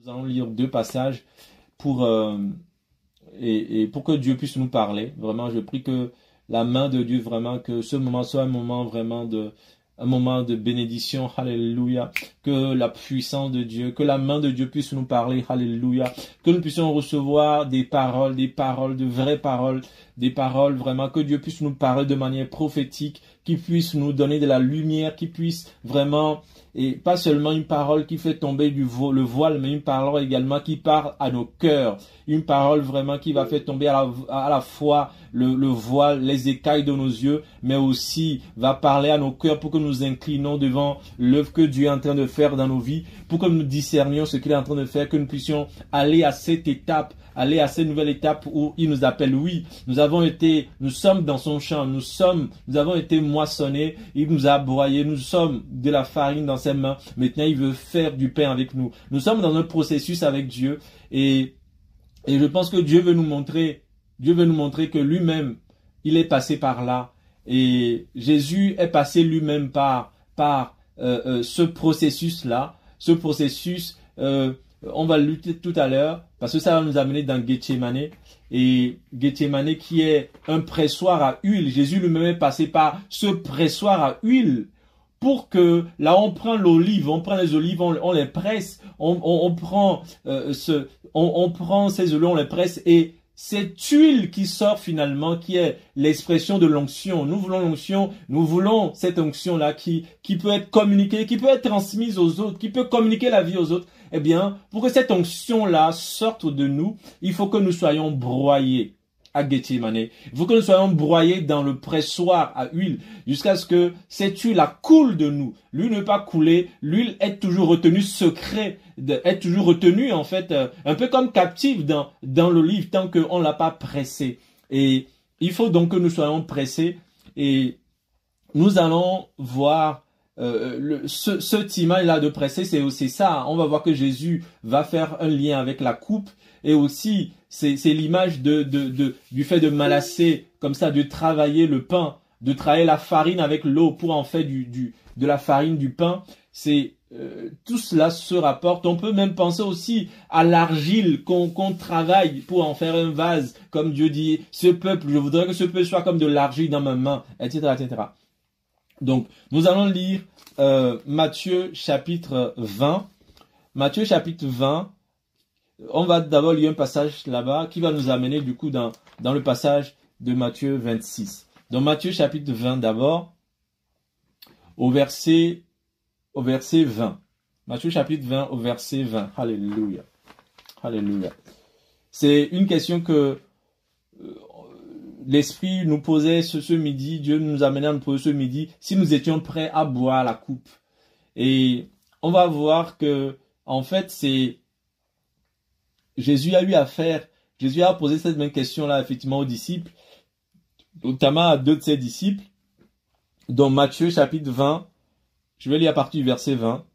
Nous allons lire deux passages pour, et pour que Dieu puisse nous parler. Vraiment, je prie que la main de Dieu, vraiment, que ce moment soit un moment vraiment un moment de bénédiction, alléluia, que la puissance de Dieu, que la main de Dieu puisse nous parler, alléluia, que nous puissions recevoir des paroles, de vraies paroles, des paroles vraiment, que Dieu puisse nous parler de manière prophétique, qui puisse nous donner de la lumière, qui puisse vraiment, et pas seulement une parole qui fait tomber le voile, mais une parole également qui parle à nos cœurs, une parole vraiment qui va faire tomber à la fois le voile, les écailles de nos yeux, mais aussi va parler à nos cœurs pour que nous inclinons devant l'œuvre que Dieu est en train de faire dans nos vies, pour que nous discernions ce qu'il est en train de faire, que nous puissions aller à cette étape, aller à cette nouvelle étape où il nous appelle. Oui, nous sommes dans son champ, nous avons été moissonnés, il nous a broyés, nous sommes de la farine dans ses mains. Maintenant, il veut faire du pain avec nous. Nous sommes dans un processus avec Dieu et je pense que Dieu veut nous montrer que lui-même, il est passé par là. Et Jésus est passé lui-même par ce processus-là. Ce processus, on va lutter tout à l'heure parce que ça va nous amener dans Gethsémane. Et Gethsémane qui est un pressoir à huile. Jésus lui-même est passé par ce pressoir à huile pour que là on prend l'olive, on prend les olives, on les presse, on prend ces olives, on les presse et cette huile qui sort finalement, qui est l'expression de l'onction. Nous voulons l'onction, nous voulons cette onction-là qui peut être communiquée, qui peut être transmise aux autres, qui peut communiquer la vie aux autres. Eh bien, pour que cette onction-là sorte de nous, il faut que nous soyons broyés à Gethsémane. Il faut que nous soyons broyés dans le pressoir à huile jusqu'à ce que cette huile coule de nous. L'huile ne peut pas couler, l'huile est toujours retenue secret, est toujours retenue en fait un peu comme captive dans l'olive tant qu'on ne l'a pas pressée. Et il faut donc que nous soyons pressés et nous allons voir ce image-là de presser, c'est aussi ça. On va voir que Jésus va faire un lien avec la coupe et aussi c'est l'image du fait de malasser, comme ça, de travailler le pain, de travailler la farine avec l'eau pour en faire de la farine du pain. C'est tout cela se rapporte. On peut même penser aussi à l'argile qu'on travaille pour en faire un vase, comme Dieu dit, ce peuple, je voudrais que ce peuple soit comme de l'argile dans ma main, etc., etc. Donc, nous allons lire Matthieu chapitre 20. Matthieu chapitre 20. On va d'abord lire un passage là-bas qui va nous amener du coup dans le passage de Matthieu 26. Donc Matthieu chapitre 20 d'abord, au verset 20. Matthieu chapitre 20 au verset 20. Alléluia. Alléluia. C'est une question que l'Esprit nous posait ce midi, Dieu nous amenait à nous poser ce midi, si nous étions prêts à boire la coupe. Et on va voir que, en fait, Jésus a posé cette même question-là, effectivement, aux disciples, notamment à deux de ses disciples, dans Matthieu chapitre 20, je vais lire à partir du verset 20.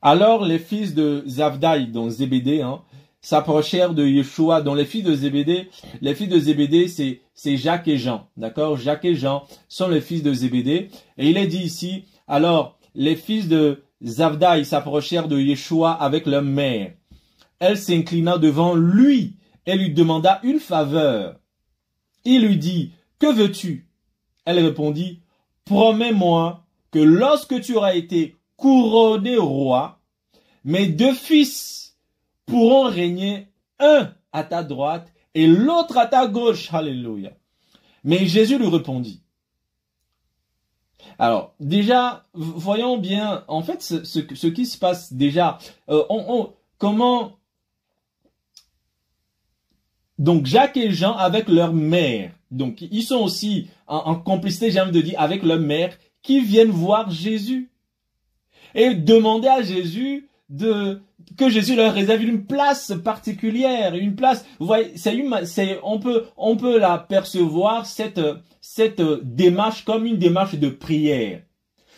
Alors les fils de Zabdaï, donc Zébédée, s'approchèrent de Yeshua, dont les fils de Zébédée, c'est Jacques et Jean, d'accord? Jacques et Jean sont les fils de Zébédée. Et il est dit ici, alors, les fils de Zabdaï s'approchèrent de Yeshua avec leur mère. Elle s'inclina devant lui et lui demanda une faveur. Il lui dit, que veux-tu? Elle répondit, promets-moi que lorsque tu auras été couronné roi, mes deux fils pourront régner, un à ta droite et l'autre à ta gauche. Alléluia. Mais Jésus lui répondit. Alors, déjà, voyons bien, en fait, ce qui se passe déjà. Comment... Donc, Jacques et Jean avec leur mère. Donc, ils sont aussi en complicité, j'ai envie de dire, avec leur mère, qui viennent voir Jésus. Et demander à Jésus que Jésus leur réserve une place particulière, une place. Vous voyez, on peut la percevoir cette démarche comme une démarche de prière.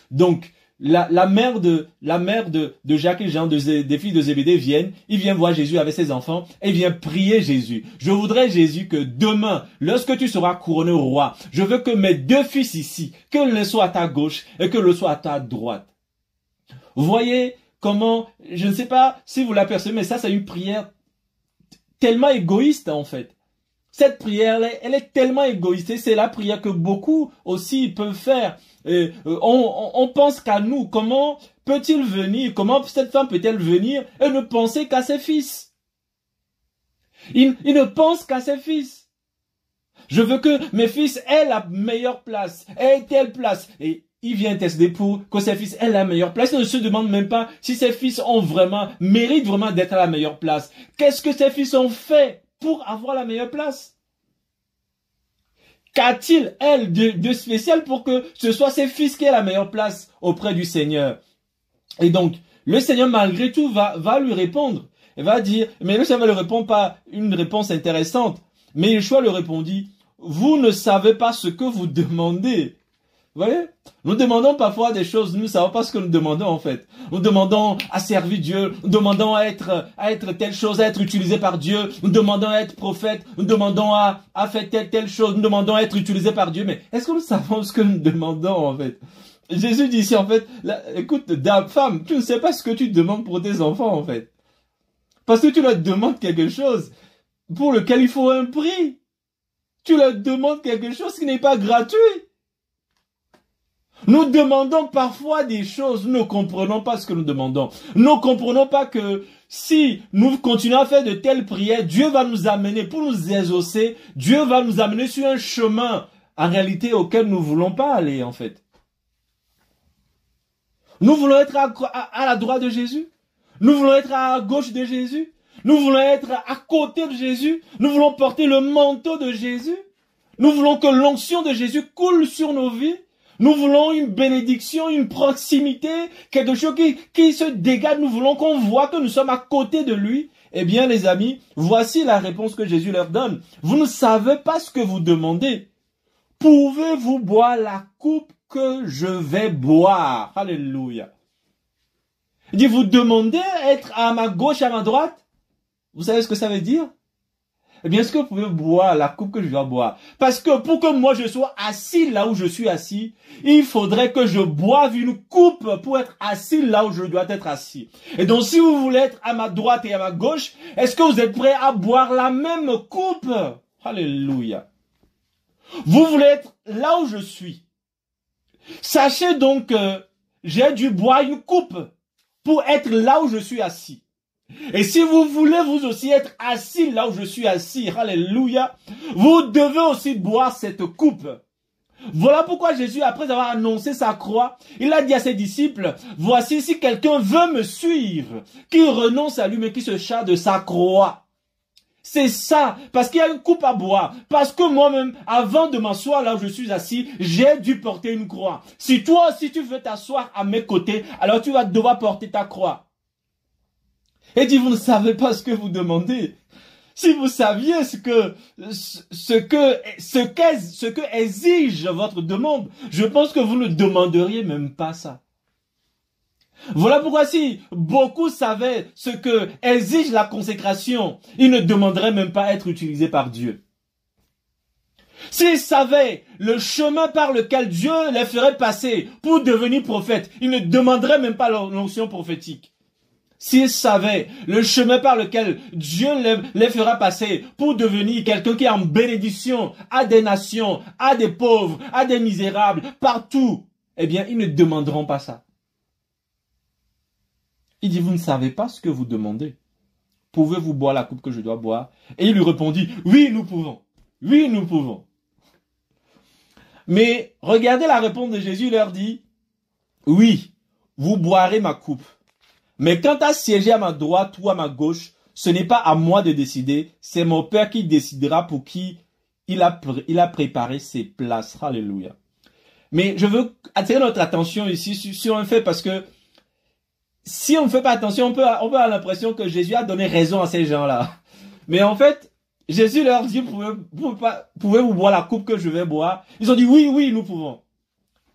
Donc la mère de Jacques et Jean, des filles de Zébédée ils viennent voir Jésus avec ses enfants et viennent prier Jésus. Je voudrais, Jésus, que demain, lorsque tu seras couronné roi, je veux que mes deux fils ici, que l'un soit à ta gauche et que l'autre soit à ta droite. Vous voyez comment, je ne sais pas si vous l'apercevez, mais ça c'est une prière tellement égoïste en fait. Cette prière, elle est tellement égoïste et c'est la prière que beaucoup aussi peuvent faire. On pense qu'à nous, comment peut-il venir, comment cette femme peut-elle venir et ne penser qu'à ses fils? Il ne pense qu'à ses fils. Je veux que mes fils aient la meilleure place, aient telle place. Et il vient tester pour que ses fils aient la meilleure place. Il ne se demande même pas si ses fils méritent vraiment d'être à la meilleure place. Qu'est-ce que ses fils ont fait pour avoir la meilleure place? Qu'a-t-il, elle, de spécial pour que ce soit ses fils qui aient la meilleure place auprès du Seigneur? Et donc, le Seigneur, malgré tout, va lui répondre. Il va dire, mais le Seigneur ne lui répond pas une réponse intéressante. Mais Yeshua lui répondit, vous ne savez pas ce que vous demandez. Vous voyez? Nous demandons parfois des choses, nous ne savons pas ce que nous demandons en fait. Nous demandons à servir Dieu, nous demandons à être telle chose, à être utilisé par Dieu, nous demandons à être prophète, nous demandons à faire telle chose, nous demandons à être utilisé par Dieu. Mais est-ce que nous savons ce que nous demandons en fait? Jésus dit ici en fait, là, écoute, dame, femme, tu ne sais pas ce que tu demandes pour tes enfants en fait. Parce que tu leur demandes quelque chose pour lequel il faut un prix. Tu leur demandes quelque chose qui n'est pas gratuit. Nous demandons parfois des choses, nous ne comprenons pas ce que nous demandons. Nous ne comprenons pas que si nous continuons à faire de telles prières, Dieu va nous amener, pour nous exaucer, Dieu va nous amener sur un chemin, en réalité, auquel nous ne voulons pas aller, en fait. Nous voulons être à la droite de Jésus. Nous voulons être à gauche de Jésus. Nous voulons être à côté de Jésus. Nous voulons porter le manteau de Jésus. Nous voulons que l'onction de Jésus coule sur nos vies. Nous voulons une bénédiction, une proximité, quelque chose qui se dégage. Nous voulons qu'on voit que nous sommes à côté de lui. Eh bien, les amis, voici la réponse que Jésus leur donne. Vous ne savez pas ce que vous demandez. Pouvez-vous boire la coupe que je vais boire? Alléluia. Il dit, vous demandez être à ma gauche, à ma droite? Vous savez ce que ça veut dire? Eh bien, est-ce que vous pouvez boire la coupe que je dois boire? Parce que pour que moi je sois assis là où je suis assis, il faudrait que je boive une coupe pour être assis là où je dois être assis. Et donc, si vous voulez être à ma droite et à ma gauche, est-ce que vous êtes prêts à boire la même coupe? Alléluia. Vous voulez être là où je suis. Sachez donc que j'ai dû boire une coupe pour être là où je suis assis. Et si vous voulez vous aussi être assis là où je suis assis, alléluia, vous devez aussi boire cette coupe. Voilà pourquoi Jésus, après avoir annoncé sa croix, il a dit à ses disciples, voici si quelqu'un veut me suivre, qu'il renonce à lui, mais qu'il se charge de sa croix. C'est ça, parce qu'il y a une coupe à boire, parce que moi-même, avant de m'asseoir là où je suis assis, j'ai dû porter une croix. Si toi aussi tu veux t'asseoir à mes côtés, alors tu vas devoir porter ta croix. Et dit, vous ne savez pas ce que vous demandez. Si vous saviez ce que exige votre demande, je pense que vous ne demanderiez même pas ça. Voilà pourquoi si beaucoup savaient ce que exige la consécration, ils ne demanderaient même pas à être utilisés par Dieu. S'ils savaient le chemin par lequel Dieu les ferait passer pour devenir prophètes, ils ne demanderaient même pas l'onction prophétique. S'ils savaient le chemin par lequel Dieu les fera passer pour devenir quelqu'un qui est en bénédiction à des nations, à des pauvres, à des misérables, partout, eh bien, ils ne demanderont pas ça. Il dit, vous ne savez pas ce que vous demandez. Pouvez-vous boire la coupe que je dois boire? Et il lui répondit, oui, nous pouvons. Oui, nous pouvons. Mais regardez la réponse de Jésus, il leur dit, oui, vous boirez ma coupe. Mais quant à siéger à ma droite ou à ma gauche, ce n'est pas à moi de décider, c'est mon Père qui décidera pour qui il a préparé ses places. Alléluia. Mais je veux attirer notre attention ici sur un fait parce que si on ne fait pas attention, on peut avoir l'impression que Jésus a donné raison à ces gens-là. Mais en fait, Jésus leur dit, pouvez-vous boire la coupe que je vais boire? Ils ont dit, oui, oui, nous pouvons.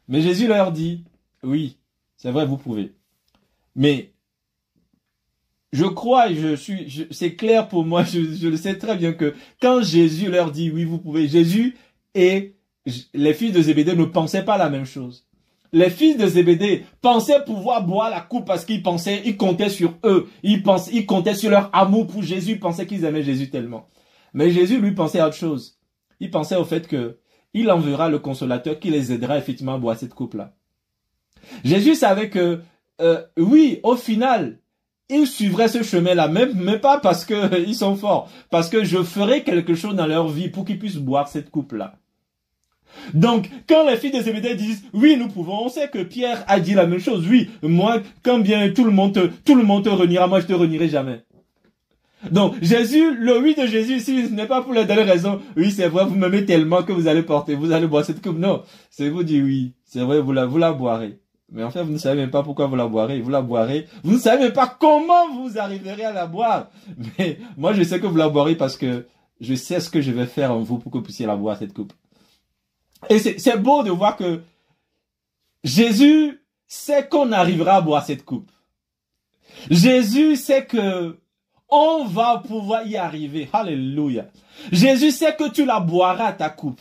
Mais Jésus leur dit, oui, c'est vrai, vous pouvez. Mais je crois, c'est clair pour moi, je le sais très bien que quand Jésus leur dit oui, vous pouvez, Jésus et les fils de Zébédée ne pensaient pas la même chose. les fils de Zébédée pensaient pouvoir boire la coupe parce qu'ils comptaient sur eux. Ils comptaient sur leur amour pour Jésus. Ils pensaient qu'ils aimaient Jésus tellement. Mais Jésus, lui, pensait à autre chose. Il pensait au fait que il enverra le consolateur qui les aidera effectivement à boire cette coupe-là. Jésus savait que, oui, au final, ils suivraient ce chemin-là, mais pas parce que ils sont forts, parce que je ferai quelque chose dans leur vie pour qu'ils puissent boire cette coupe-là. Donc, quand les filles de Zébédée disent, oui, nous pouvons, on sait que Pierre a dit la même chose. Oui, moi, quand bien tout le monde te reniera, moi je te renierai jamais. Donc, Jésus, le oui de Jésus ici, ce n'est pas pour la dernière raison. Oui, c'est vrai, vous m'aimez tellement que vous allez boire cette coupe. Non, c'est vous dire oui, c'est vrai, vous la boirez. Mais en fait, vous ne savez même pas pourquoi vous la boirez. Vous la boirez. Vous ne savez même pas comment vous arriverez à la boire. Mais moi, je sais que vous la boirez parce que je sais ce que je vais faire en vous pour que vous puissiez la boire, cette coupe. Et c'est beau de voir que Jésus sait qu'on arrivera à boire cette coupe. Jésus sait que on va pouvoir y arriver. Alléluia. Jésus sait que tu la boiras, ta coupe.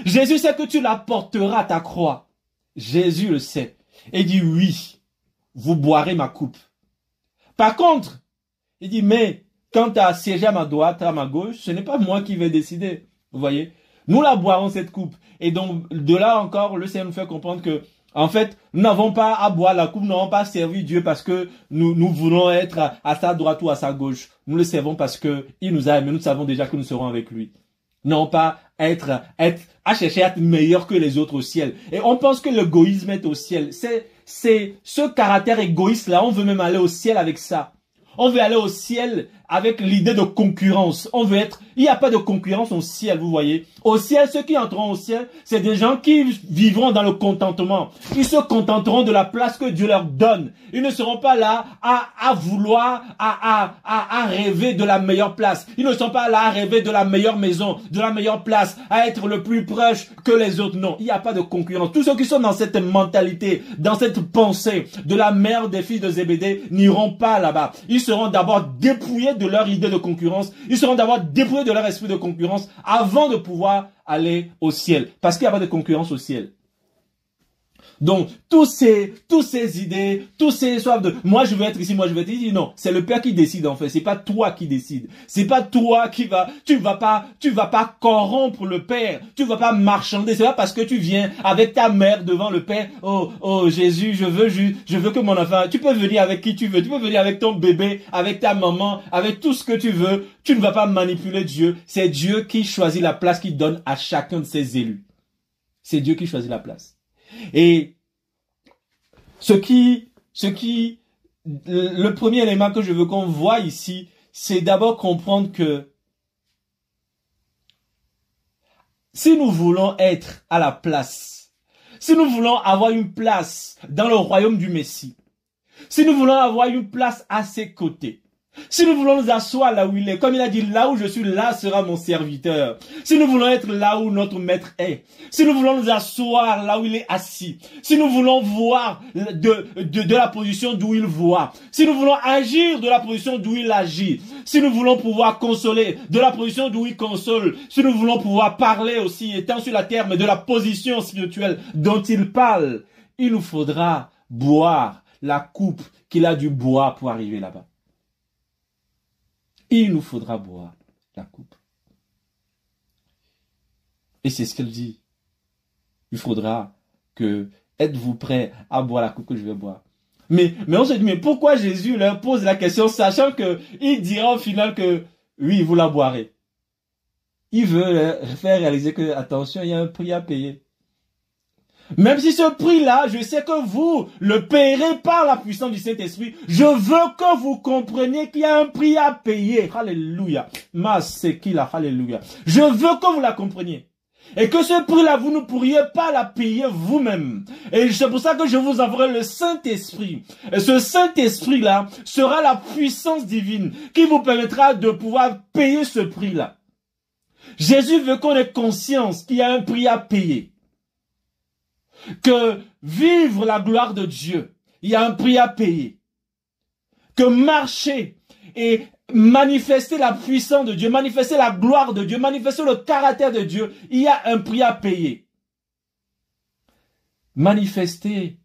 Jésus sait que tu la porteras, ta croix. Jésus le sait. Et dit oui, vous boirez ma coupe. Par contre, il dit, mais quant à siéger à ma droite, à ma gauche, ce n'est pas moi qui vais décider. Vous voyez? Nous la boirons cette coupe. Et donc, de là encore, le Seigneur nous fait comprendre que, en fait, nous n'avons pas à boire la coupe, nous n'avons pas servi Dieu parce que nous voulons être à sa droite ou à sa gauche. Nous le servons parce que il nous a aimés, nous savons déjà que nous serons avec lui. Non pas à chercher à être meilleur que les autres au ciel. Et on pense que l'égoïsme est au ciel. C'est ce caractère égoïste-là, on veut même aller au ciel avec ça. On veut aller au ciel avec l'idée de concurrence. Il n'y a pas de concurrence au ciel, vous voyez. Au ciel, ceux qui entreront au ciel, c'est des gens qui vivront dans le contentement. Ils se contenteront de la place que Dieu leur donne. Ils ne seront pas là à vouloir, à rêver de la meilleure place. Ils ne sont pas là à rêver de la meilleure maison, de la meilleure place, à être le plus proche que les autres. Non, il n'y a pas de concurrence. Tous ceux qui sont dans cette mentalité, dans cette pensée de la mère des filles de Zébédée n'iront pas là-bas. Ils seront d'abord dépouillés de leur idée de concurrence. Ils seront d'abord dépouillés de leur esprit de concurrence avant de pouvoir aller au ciel. Parce qu'il n'y a pas de concurrence au ciel. Donc, tous ces idées, tous ces soifs de, moi je veux être ici, moi je veux être ici, non, c'est le Père qui décide en fait, c'est pas toi qui décide, c'est pas toi tu vas pas corrompre le Père, tu vas pas marchander, c'est pas parce que tu viens avec ta mère devant le Père, oh Jésus, je veux que mon enfant, tu peux venir avec qui tu veux, tu peux venir avec ton bébé, avec ta maman, avec tout ce que tu veux, tu ne vas pas manipuler Dieu, c'est Dieu qui choisit la place qu'il donne à chacun de ses élus, c'est Dieu qui choisit la place. Et le premier élément que je veux qu'on voit ici, c'est d'abord comprendre que si nous voulons être à la place, si nous voulons avoir une place dans le royaume du Messie, si nous voulons avoir une place à ses côtés, si nous voulons nous asseoir là où il est, comme il a dit, là où je suis, là sera mon serviteur. Si nous voulons être là où notre maître est, si nous voulons nous asseoir là où il est assis, si nous voulons voir de la position d'où il voit, si nous voulons agir de la position d'où il agit, si nous voulons pouvoir consoler de la position d'où il console, si nous voulons pouvoir parler aussi, étant sur la terre, mais de la position spirituelle dont il parle, il nous faudra boire la coupe qu'il a dû boire pour arriver là-bas. Il nous faudra boire la coupe. Et c'est ce qu'elle dit. Il faudra que, êtes-vous prêts à boire la coupe que je vais boire? Mais on se dit, mais pourquoi Jésus leur pose la question, sachant que il dira au final que, oui, vous la boirez. Il veut leur faire réaliser que, attention, il y a un prix à payer. Même si ce prix-là, je sais que vous le payerez par la puissance du Saint-Esprit, je veux que vous compreniez qu'il y a un prix à payer. Alléluia. Alléluia. Je veux que vous la compreniez. Et que ce prix-là, vous ne pourriez pas la payer vous-même. Et c'est pour ça que je vous enverrai le Saint-Esprit. Et ce Saint-Esprit-là sera la puissance divine qui vous permettra de pouvoir payer ce prix-là. Jésus veut qu'on ait conscience qu'il y a un prix à payer. Que vivre la gloire de Dieu, il y a un prix à payer. Que marcher et manifester la puissance de Dieu, manifester la gloire de Dieu, manifester le caractère de Dieu, il y a un prix à payer. manifester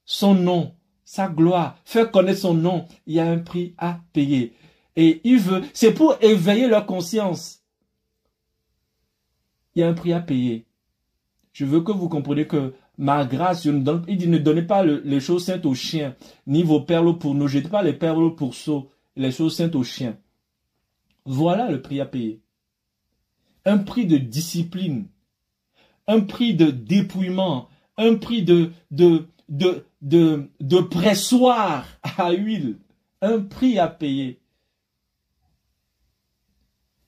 son nom, sa gloire, faire connaître son nom, il y a un prix à payer. Et il veut, c'est pour éveiller leur conscience. Il y a un prix à payer. Je veux que vous compreniez que ma grâce, il dit ne donnez pas les choses saintes aux chiens, ni vos perles pour nous, jetez pas les perles aux pourceaux, les choses saintes aux chiens. Voilà le prix à payer. Un prix de discipline, un prix de dépouillement, un prix de pressoir à huile, un prix à payer.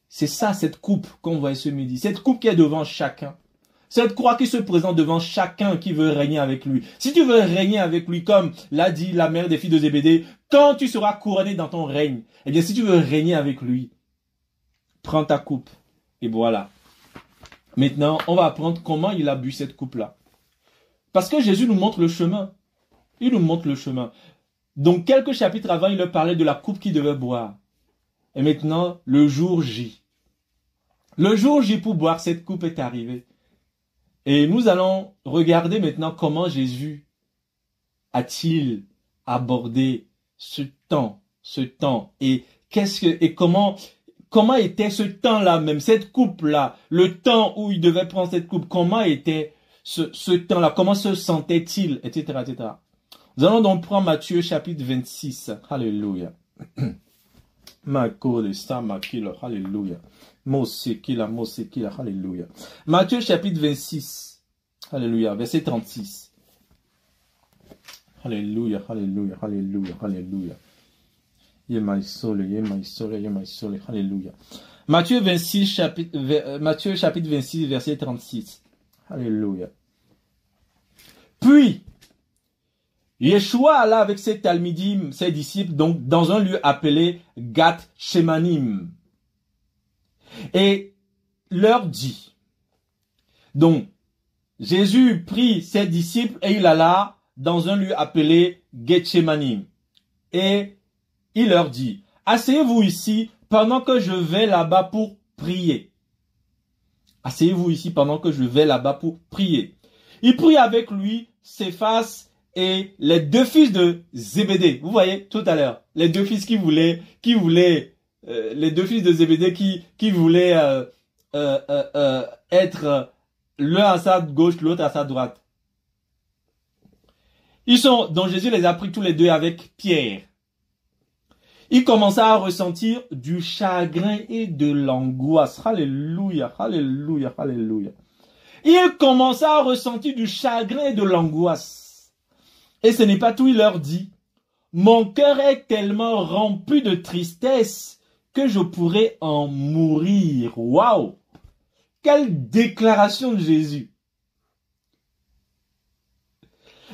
C'est ça, cette coupe qu'on voit ce midi, cette coupe qui est devant chacun. Cette croix qui se présente devant chacun qui veut régner avec lui. Si tu veux régner avec lui, comme l'a dit la mère des filles de Zébédée, quand tu seras couronné dans ton règne, eh bien si tu veux régner avec lui, prends ta coupe. Et voilà. Maintenant, on va apprendre comment il a bu cette coupe-là. Parce que Jésus nous montre le chemin. Il nous montre le chemin. Donc, quelques chapitres avant, il leur parlait de la coupe qu'il devait boire. Et maintenant, le jour J. Le jour J pour boire cette coupe est arrivé. Et nous allons regarder maintenant comment Jésus a-t-il abordé ce temps, et comment était ce temps-là même, cette coupe-là, le temps où il devait prendre cette coupe, comment était ce temps-là, comment se sentait-il, etc., etc. Nous allons donc prendre Matthieu chapitre 26. Alléluia. Alléluia. Alléluia. Matthieu chapitre 26. Alléluia. Verset 36. Alléluia. Alléluia. Alléluia. Alléluia. Alléluia. Matthieu chapitre 26, verset 36. Alléluia. Puis, Yeshua alla avec ses talmidim, ses disciples, donc dans un lieu appelé Gath Shemanim. Et leur dit, donc, Jésus prit ses disciples et il alla dans un lieu appelé Gethsémanim. Et il leur dit, asseyez-vous ici pendant que je vais là-bas pour prier. Asseyez-vous ici pendant que je vais là-bas pour prier. Il prit avec lui Céphas et les deux fils de Zébédée. Vous voyez, tout à l'heure, les deux fils les deux fils de Zébédée qui voulaient être l'un à sa gauche, l'autre à sa droite. Donc Jésus les a pris tous les deux avec Pierre. Il commença à ressentir du chagrin et de l'angoisse. Alléluia, alléluia, alléluia. Il commença à ressentir du chagrin et de l'angoisse. Et ce n'est pas tout, il leur dit, mon cœur est tellement rempli de tristesse que je pourrais en mourir. Waouh! Quelle déclaration de Jésus!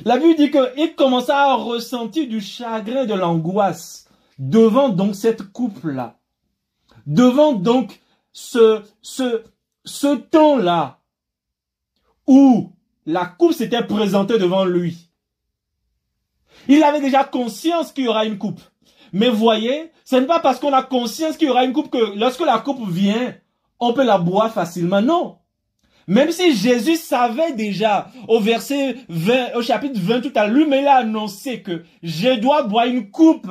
La Bible dit qu'il commença à ressentir du chagrin et de l'angoisse devant donc cette coupe-là. Devant donc ce temps-là où la coupe s'était présentée devant lui. Il avait déjà conscience qu'il y aura une coupe. Mais voyez, ce n'est pas parce qu'on a conscience qu'il y aura une coupe que lorsque la coupe vient, on peut la boire facilement. Non. Même si Jésus savait déjà au verset 20, au chapitre 20 tout à l'heure, lui, mais il a annoncé que je dois boire une coupe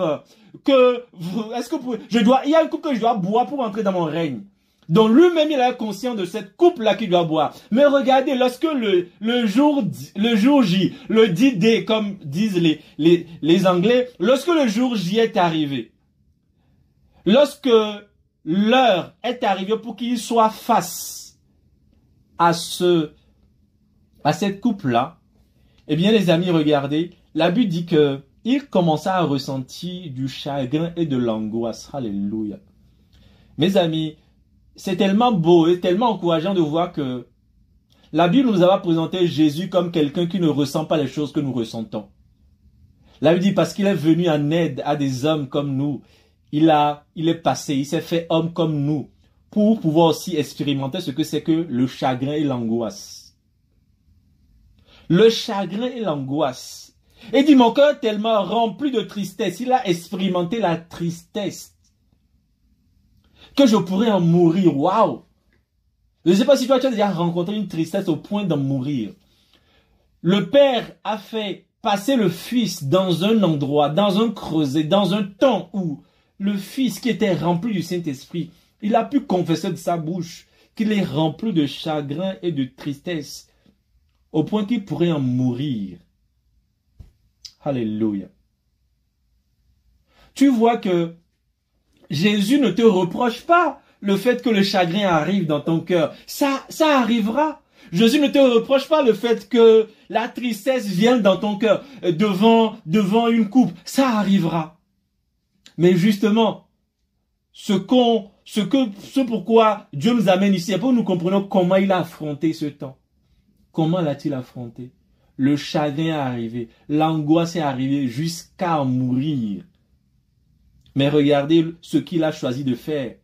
il y a une coupe que je dois boire pour entrer dans mon règne. Donc lui-même, il est conscient de cette coupe-là qu'il doit boire. Mais regardez, lorsque le jour J, le D-Day, comme disent les Anglais, lorsque le jour J est arrivé, lorsque l'heure est arrivée pour qu'il soit face à cette coupe-là, eh bien les amis, regardez, la Bible dit que il commença à ressentir du chagrin et de l'angoisse. Alléluia. Mes amis, c'est tellement beau et tellement encourageant de voir que la Bible nous a présenté Jésus comme quelqu'un qui ne ressent pas les choses que nous ressentons. La Bible dit parce qu'il est venu en aide à des hommes comme nous. Il est passé, il s'est fait homme comme nous pour pouvoir aussi expérimenter ce que c'est que le chagrin et l'angoisse. Le chagrin et l'angoisse. Et dit, mon cœur tellement rempli de tristesse, il a expérimenté la tristesse, que je pourrais en mourir. Waouh! Je ne sais pas si toi tu as déjà rencontré une tristesse au point d'en mourir. Le Père a fait passer le Fils dans un endroit, dans un creuset, dans un temps où le Fils qui était rempli du Saint-Esprit, il a pu confesser de sa bouche qu'il est rempli de chagrin et de tristesse, au point qu'il pourrait en mourir. Alléluia. Tu vois que Jésus ne te reproche pas le fait que le chagrin arrive dans ton cœur. Ça arrivera. Jésus ne te reproche pas le fait que la tristesse vienne dans ton cœur devant une coupe. Ça arrivera. Mais justement, ce pourquoi Dieu nous amène ici, c'est pour que nous comprenions comment il a affronté ce temps. Comment l'a-t-il affronté? Le chagrin est arrivé, l'angoisse est arrivée jusqu'à en mourir. Mais regardez ce qu'il a choisi de faire.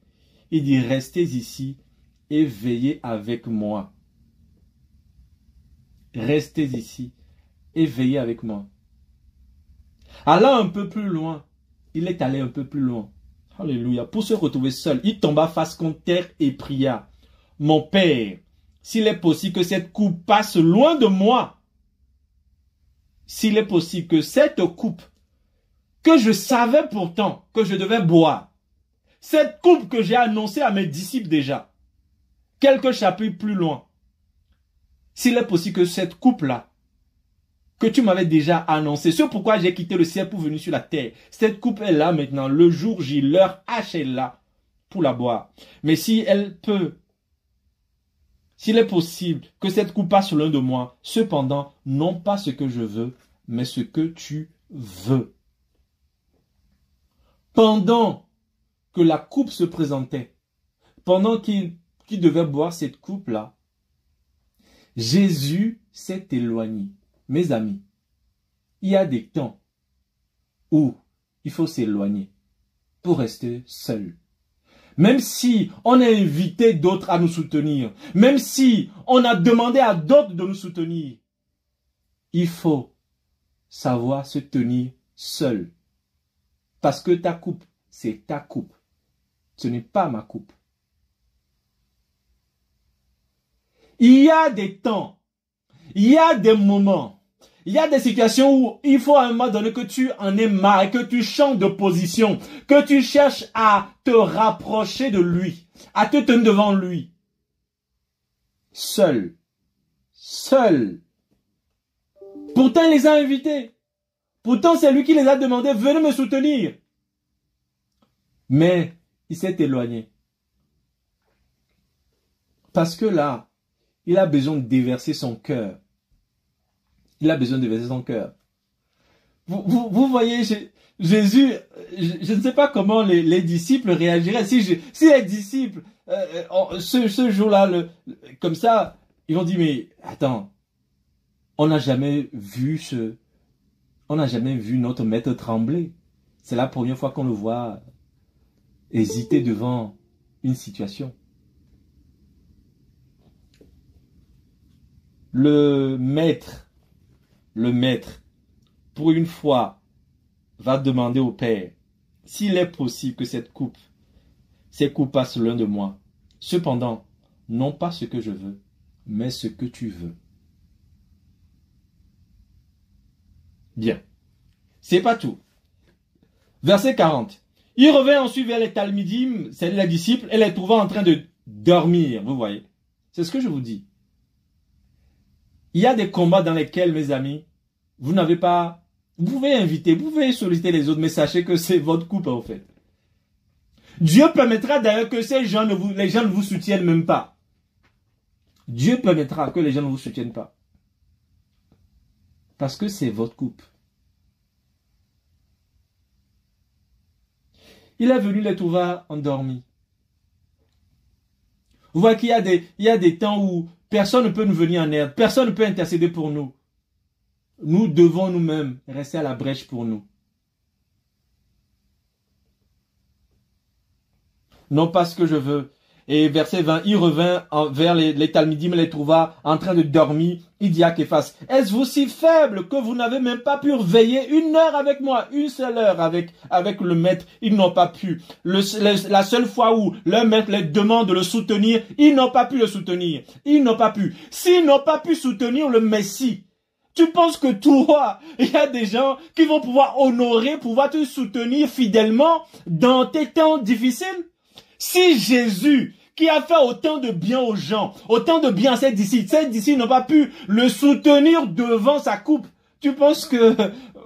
Il dit, restez ici et veillez avec moi. Restez ici et veillez avec moi. Allant un peu plus loin, il est allé un peu plus loin. Alléluia. Pour se retrouver seul, il tomba face contre terre et pria. Mon Père, s'il est possible que cette coupe passe loin de moi, s'il est possible que cette coupe, que je savais pourtant que je devais boire, cette coupe que j'ai annoncée à mes disciples déjà, quelques chapitres plus loin, s'il est possible que cette coupe-là, que tu m'avais déjà annoncé, c'est pourquoi j'ai quitté le ciel pour venir sur la terre, cette coupe est là maintenant, le jour J, l'heure H est là pour la boire. Mais si elle peut, s'il est possible que cette coupe passe loin de moi, cependant, non pas ce que je veux, mais ce que tu veux. Pendant que la coupe se présentait, pendant qu'il devait boire cette coupe-là, Jésus s'est éloigné. Mes amis, il y a des temps où il faut s'éloigner pour rester seul. Même si on a invité d'autres à nous soutenir, même si on a demandé à d'autres de nous soutenir, il faut savoir se tenir seul. Parce que ta coupe, c'est ta coupe. Ce n'est pas ma coupe. Il y a des temps, il y a des moments, il y a des situations où il faut à un moment donné que tu en aies marre et que tu changes de position, que tu cherches à te rapprocher de lui, à te tenir devant lui. Seul. Seul. Pourtant, il les a invités. Pourtant, c'est lui qui les a demandé, venez me soutenir. Mais il s'est éloigné. Parce que là, il a besoin de déverser son cœur. Il a besoin de déverser son cœur. Vous voyez, Jésus, je ne sais pas comment les disciples réagiraient. Si les disciples, ce jour-là, comme ça, ils vont dire, mais attends, on n'a jamais vu notre maître trembler. C'est la première fois qu'on le voit hésiter devant une situation. Le maître, pour une fois, va demander au Père s'il est possible que ces coupes passent loin de moi. Cependant, non pas ce que je veux, mais ce que tu veux. Bien. C'est pas tout. Verset 40. Il revint ensuite vers les Talmidim, c'est les disciples, et les trouva en train de dormir. Vous voyez. C'est ce que je vous dis. Il y a des combats dans lesquels, mes amis, vous n'avez pas... Vous pouvez inviter, vous pouvez solliciter les autres, mais sachez que c'est votre coupe, en fait. Dieu permettra d'ailleurs que les gens ne vous soutiennent même pas. Dieu permettra que les gens ne vous soutiennent pas. Parce que c'est votre coupe. Il est venu les trouver endormis. Vous voyez qu'il y a des temps où personne ne peut nous venir en aide. Personne ne peut intercéder pour nous. Nous devons nous-mêmes rester à la brèche pour nous. Non pas ce que je veux. Et verset 20, il revint vers les Talmidim et les trouva en train de dormir. Il dit à Képhas, est-ce vous si faible que vous n'avez même pas pu veiller une heure avec moi, une seule heure avec le maître? Ils n'ont pas pu. La seule fois où le maître les demande de le soutenir, ils n'ont pas pu le soutenir. Ils n'ont pas pu. S'ils n'ont pas pu soutenir le Messie, Tu penses que toi, il y a des gens qui vont pouvoir honorer, pouvoir te soutenir fidèlement dans tes temps difficiles? Si Jésus, qui a fait autant de bien aux gens, autant de bien à ses disciples n'ont pas pu le soutenir devant sa coupe, tu penses que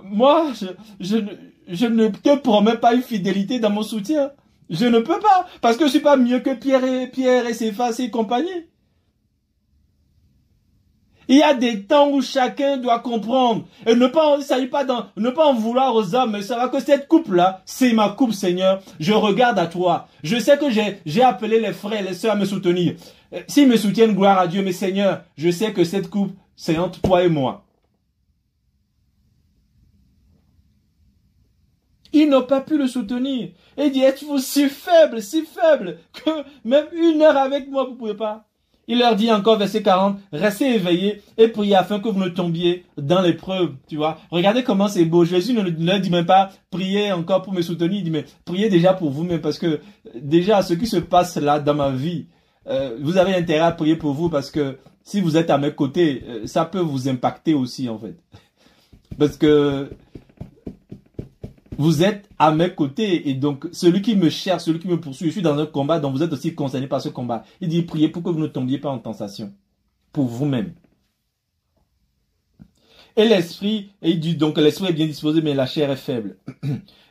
moi, je ne te promets pas une fidélité dans mon soutien? Je ne peux pas, parce que je suis pas mieux que Pierre et Céphas et compagnie. Il y a des temps où chacun doit comprendre. Et ne pas, il ne s'agit pas ne pas en vouloir aux hommes, mais savoir que cette coupe-là, c'est ma coupe, Seigneur. Je regarde à toi. Je sais que j'ai appelé les frères et les sœurs à me soutenir. S'ils me soutiennent, gloire à Dieu, mais Seigneur, je sais que cette coupe, c'est entre toi et moi. Ils n'ont pas pu le soutenir. Et il dit, êtes-vous si faible, que même 1 heure avec moi, vous ne pouvez pas. Il leur dit encore, verset 40, restez éveillés et priez afin que vous ne tombiez dans l'épreuve. Tu vois, regardez comment c'est beau. Jésus ne leur dit même pas, priez encore pour me soutenir. Il dit, mais priez déjà pour vous-même, parce que déjà, ce qui se passe là dans ma vie, vous avez intérêt à prier pour vous, parce que si vous êtes à mes côtés, ça peut vous impacter aussi, en fait. Parce que vous êtes à mes côtés, et donc celui qui me cherche, celui qui me poursuit, je suis dans un combat, donc vous êtes aussi concerné par ce combat. Il dit, priez pour que vous ne tombiez pas en tentation, pour vous-même. Et l'esprit, et il dit donc l'esprit est bien disposé, mais la chair est faible.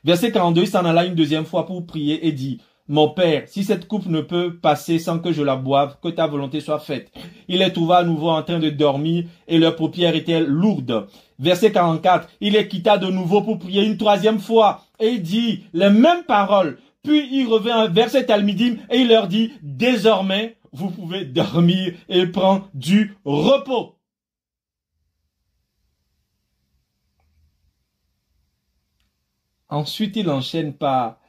Verset 42, il s'en alla une deuxième fois pour prier et dit, mon père, si cette coupe ne peut passer sans que je la boive, que ta volonté soit faite. Il les trouva à nouveau en train de dormir et leurs paupières étaient lourdes. Verset 44, il les quitta de nouveau pour prier une troisième fois et il dit les mêmes paroles. Puis il revint vers cet Talmidim et il leur dit, désormais, vous pouvez dormir et prendre du repos. Ensuite, il enchaîne par...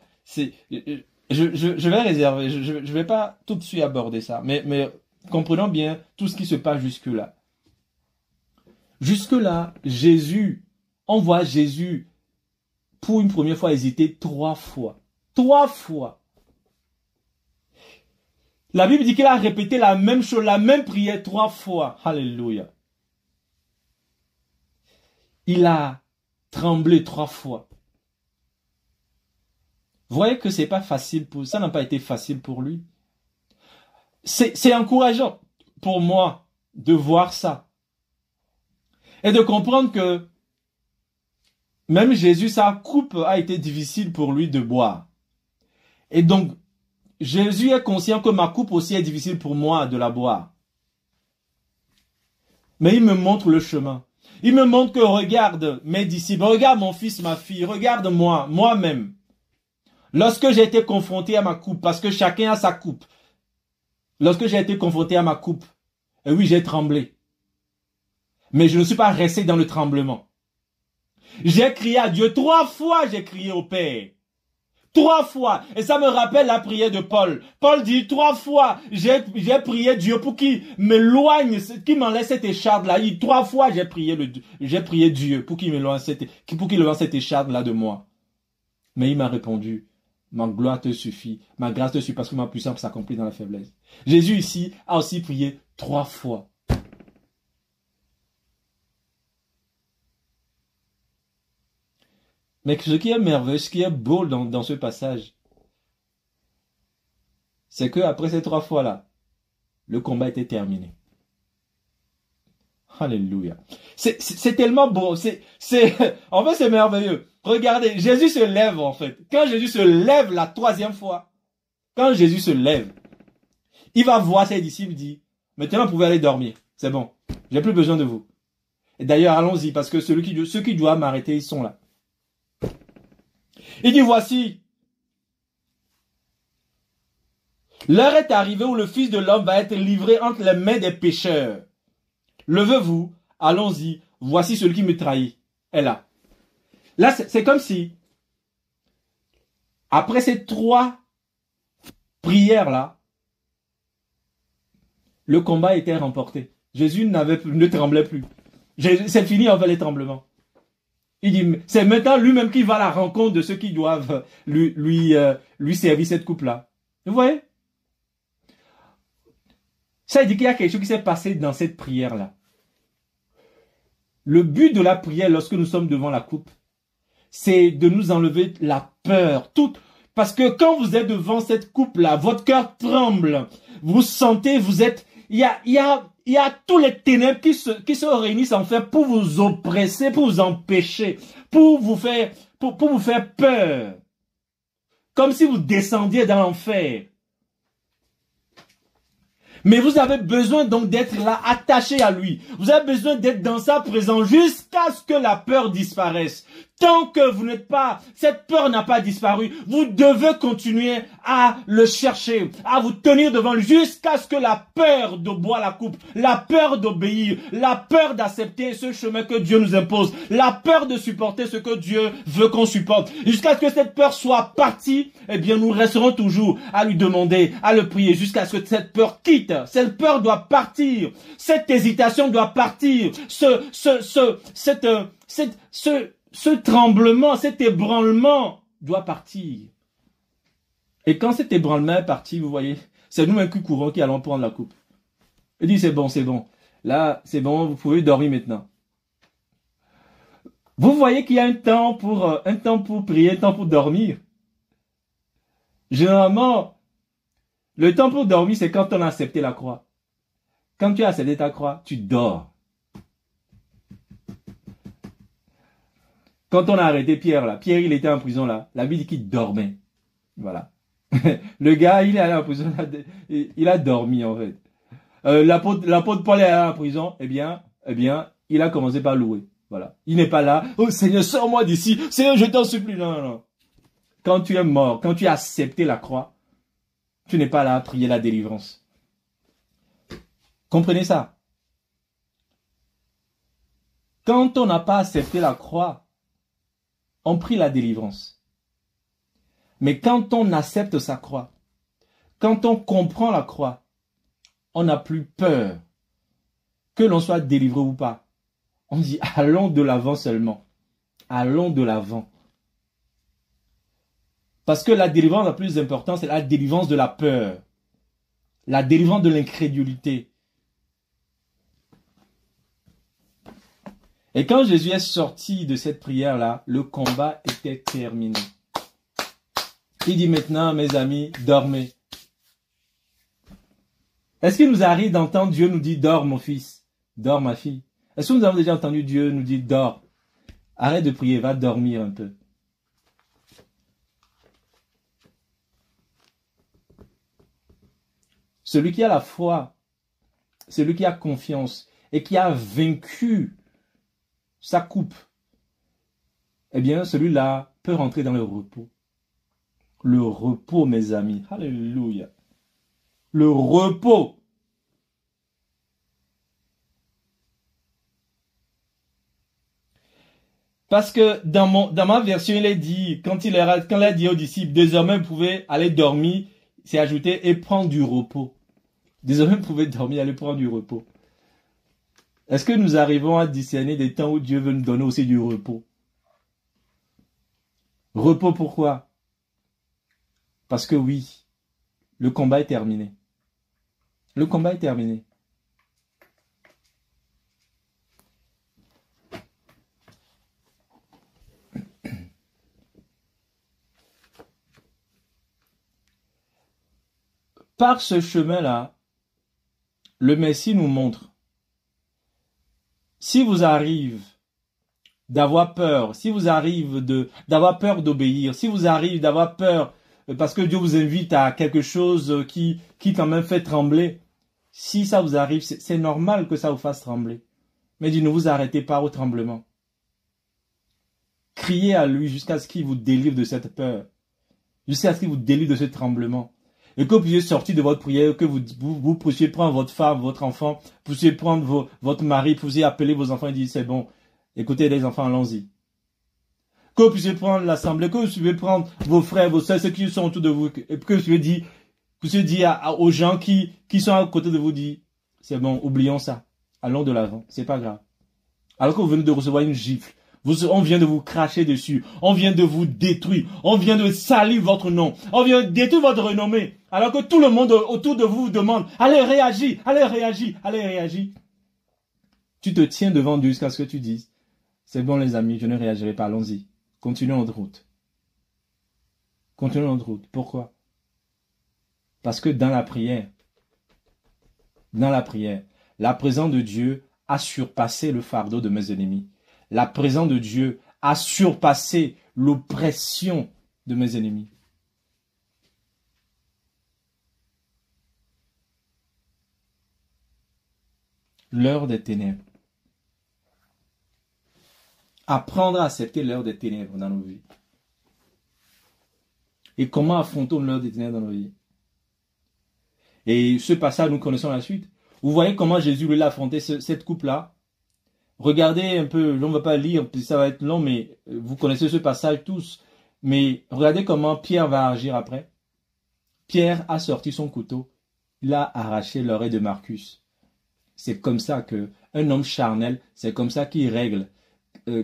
Je vais réserver, je vais pas tout de suite aborder ça, mais comprenons bien tout ce qui se passe jusque-là. Jusque-là, on voit Jésus, pour une première fois, hésiter 3 fois. 3 fois. La Bible dit qu'il a répété la même chose, la même prière 3 fois. Alléluia. Il a tremblé 3 fois. Vous voyez que c'est pas facile ça n'a pas été facile pour lui. C'est encourageant pour moi de voir ça. Et de comprendre que même Jésus, sa coupe a été difficile pour lui de boire. Et donc, Jésus est conscient que ma coupe aussi est difficile pour moi de la boire. Mais il me montre le chemin. Il me montre que regarde mes disciples, regarde mon fils, ma fille, regarde moi, moi-même. Lorsque j'ai été confronté à ma coupe, parce que chacun a sa coupe. Lorsque j'ai été confronté à ma coupe, et oui, j'ai tremblé. Mais je ne suis pas resté dans le tremblement. J'ai crié à Dieu 3 fois, j'ai crié au Père. 3 fois. Et ça me rappelle la prière de Paul. Paul dit 3 fois, j'ai prié Dieu pour qu'il m'éloigne, qu'il m'enlève cette écharde-là. 3 fois, j'ai prié Dieu pour qu'il m'éloigne cette écharde-là de moi. Mais il m'a répondu, ma gloire te suffit, ma grâce te suffit parce que ma puissance s'accomplit dans la faiblesse. Jésus ici a aussi prié 3 fois. Mais ce qui est merveilleux, ce qui est beau dans ce passage, c'est que après ces 3 fois-là, le combat était terminé. Alléluia. C'est tellement beau. En fait, c'est merveilleux. Regardez, Jésus se lève en fait. Quand Jésus se lève la 3e fois, quand Jésus se lève, il va voir ses disciples et dit, maintenant vous pouvez aller dormir. C'est bon. J'ai plus besoin de vous. Et d'ailleurs, allons-y parce que ceux qui doivent m'arrêter, ils sont là. Il dit, voici, l'heure est arrivée où le Fils de l'homme va être livré entre les mains des pécheurs. Levez-vous, allons-y, voici celui qui me trahit. est là. Là, c'est comme si, après ces 3 prières-là, le combat était remporté. Jésus ne tremblait plus. C'est fini en fait les tremblements. Il dit, c'est maintenant lui-même qui va à la rencontre de ceux qui doivent lui servir cette coupe-là. Vous voyez? Ça dit qu'il y a quelque chose qui s'est passé dans cette prière-là. Le but de la prière lorsque nous sommes devant la coupe, c'est de nous enlever la peur. Parce que quand vous êtes devant cette coupe-là, votre cœur tremble. Vous sentez, il y a tous les ténèbres qui se réunissent en fait pour vous oppresser, pour vous empêcher, pour vous faire peur. Comme si vous descendiez dans l'enfer. Mais vous avez besoin donc d'être là, attaché à lui. Vous avez besoin d'être dans sa présence jusqu'à ce que la peur disparaisse. Tant que vous n'êtes pas, cette peur n'a pas disparu, vous devez continuer à le chercher, à vous tenir devant lui jusqu'à ce que la peur de boire la coupe, la peur d'obéir, la peur d'accepter ce chemin que Dieu nous impose, la peur de supporter ce que Dieu veut qu'on supporte. Jusqu'à ce que cette peur soit partie, eh bien nous resterons toujours à lui demander, à le prier jusqu'à ce que cette peur quitte. Cette peur doit partir. Cette hésitation doit partir. Ce tremblement, cet ébranlement doit partir. Et quand cet ébranlement est parti, vous voyez, c'est nous un coup courant qui allons prendre la coupe. Il dit c'est bon. Là, c'est bon, vous pouvez dormir maintenant. Vous voyez qu'il y a un temps pour prier, un temps pour dormir. Généralement, le temps pour dormir, c'est quand on a accepté la croix. Quand tu as accepté ta croix, tu dors. Quand on a arrêté Pierre, là, Pierre, il était en prison, là. La Bible dit qu'il dormait. Voilà. Le gars, il est allé en prison, il a dormi, en fait. L'apôtre Paul est allé en prison, eh bien, il a commencé par louer. Voilà. Il n'est pas là. Oh Seigneur, sors-moi d'ici. Seigneur, je t'en supplie. Non. Quand tu es mort, quand tu as accepté la croix, tu n'es pas là à prier la délivrance. Comprenez ça. Quand on n'a pas accepté la croix, on prie la délivrance. Mais quand on accepte sa croix, quand on comprend la croix, on n'a plus peur que l'on soit délivré ou pas. On dit allons de l'avant seulement. Allons de l'avant. Parce que la délivrance la plus importante, c'est la délivrance de la peur. La délivrance de l'incrédulité. Et quand Jésus est sorti de cette prière-là, le combat était terminé. Il dit maintenant, mes amis, dormez. Est-ce qu'il nous arrive d'entendre Dieu nous dire, dors mon fils, dors ma fille? Est-ce que nous avons déjà entendu Dieu nous dire, dors? Arrête de prier, va dormir un peu. Celui qui a la foi, celui qui a confiance et qui a vaincu sa coupe, eh bien, celui-là peut rentrer dans le repos. Le repos, mes amis. Alléluia. Le repos. Parce que dans ma version, il est dit, quand il a dit aux disciples, désormais vous pouvez aller dormir, c'est ajouté, et prendre du repos. Désormais vous pouvez dormir, aller prendre du repos. Est-ce que nous arrivons à discerner des temps où Dieu veut nous donner aussi du repos? Repos pourquoi? Parce que oui, le combat est terminé. Le combat est terminé. Par ce chemin-là, le Messie nous montre, si vous arrive d'avoir peur, si vous arrive d'avoir peur d'obéir, si vous arrive d'avoir peur parce que Dieu vous invite à quelque chose qui quand même fait trembler, si ça vous arrive, c'est normal que ça vous fasse trembler. Mais ne vous arrêtez pas au tremblement. Criez à lui jusqu'à ce qu'il vous délivre de cette peur, jusqu'à ce qu'il vous délivre de ce tremblement. Et que vous puissiez sortir de votre prière, que vous puissiez prendre votre femme, votre enfant, vous puissiez prendre votre mari, vous puissiez appeler vos enfants et dire c'est bon, écoutez les enfants, allons-y. Que vous puissiez prendre l'assemblée, que vous puissiez prendre vos frères, vos soeurs, ceux qui sont autour de vous, et que vous puissiez dire aux gens qui sont à côté de vous, dire c'est bon, oublions ça, allons de l'avant, c'est pas grave. Alors que vous venez de recevoir une gifle, on vient de vous cracher dessus, on vient de vous détruire, on vient de salir votre nom, on vient de détruire votre renommée, alors que tout le monde autour de vous vous demande, allez réagir, allez réagir, allez réagir. Tu te tiens devant Dieu jusqu'à ce que tu dises, c'est bon les amis, je ne réagirai pas, allons-y. Continuons notre route. Continuons notre route. Pourquoi? Parce que dans la prière, la présence de Dieu a surpassé le fardeau de mes ennemis. La présence de Dieu a surpassé l'oppression de mes ennemis. L'heure des ténèbres. Apprendre à accepter l'heure des ténèbres dans nos vies. Et comment affrontons l'heure des ténèbres dans nos vies? Et ce passage, nous connaissons la suite. Vous voyez comment Jésus lui a affronté cette coupe-là. Regardez un peu, on ne va pas lire, ça va être long, mais vous connaissez ce passage tous. Mais regardez comment Pierre va agir après. Pierre a sorti son couteau. Il a arraché l'oreille de Marcus. C'est comme ça que un homme charnel, c'est comme ça qu'il règle.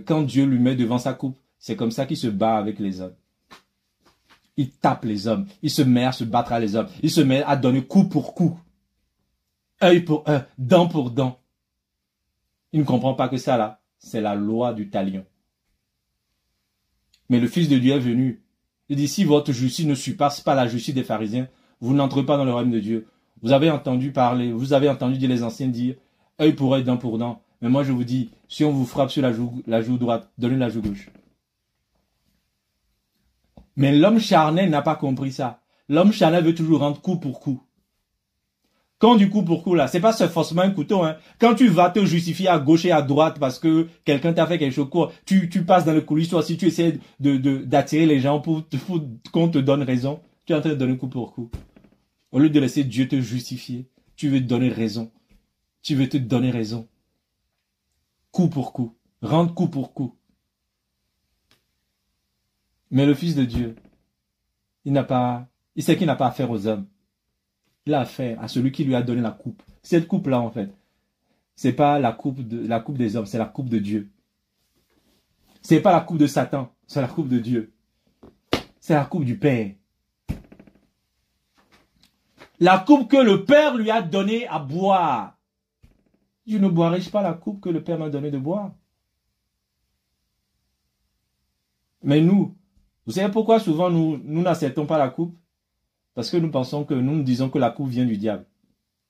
Quand Dieu lui met devant sa coupe, c'est comme ça qu'il se bat avec les hommes. Il tape les hommes. Il se met à se battre à les hommes. Il se met à donner coup pour coup. Œil pour œil, dent pour dent. Il ne comprend pas que ça là, c'est la loi du talion. Mais le Fils de Dieu est venu. Il dit, si votre justice ne surpasse pas la justice des pharisiens, vous n'entrez pas dans le royaume de Dieu. Vous avez entendu parler, vous avez entendu dire les anciens dire, œil pour œil, dent pour dent. Mais moi je vous dis, si on vous frappe sur la joue droite, donnez la joue gauche. Mais l'homme charnel n'a pas compris ça. L'homme charnel veut toujours rendre coup pour coup. Quand du coup pour coup là, c'est pas forcément un couteau, hein. Quand tu vas te justifier à gauche et à droite parce que quelqu'un t'a fait quelque chose, quoi, tu passes dans le coulisses, toi si tu essaies d'attirer les gens pour qu'on te donne raison, tu es en train de donner coup pour coup. Au lieu de laisser Dieu te justifier, tu veux te donner raison. Tu veux te donner raison. Coup pour coup. Rendre coup pour coup. Mais le Fils de Dieu, il sait qu'il n'a pas affaire aux hommes. Il a affaire à celui qui lui a donné la coupe. Cette coupe-là, en fait, c'est pas la coupe des hommes, c'est la coupe de Dieu. C'est pas la coupe de Satan, c'est la coupe de Dieu. C'est la coupe du Père. La coupe que le Père lui a donnée à boire. Je ne boirai pas la coupe que le Père m'a donné de boire. Mais nous, vous savez pourquoi souvent nous n'acceptons pas la coupe? Parce que nous pensons que nous disons que la coupe vient du diable.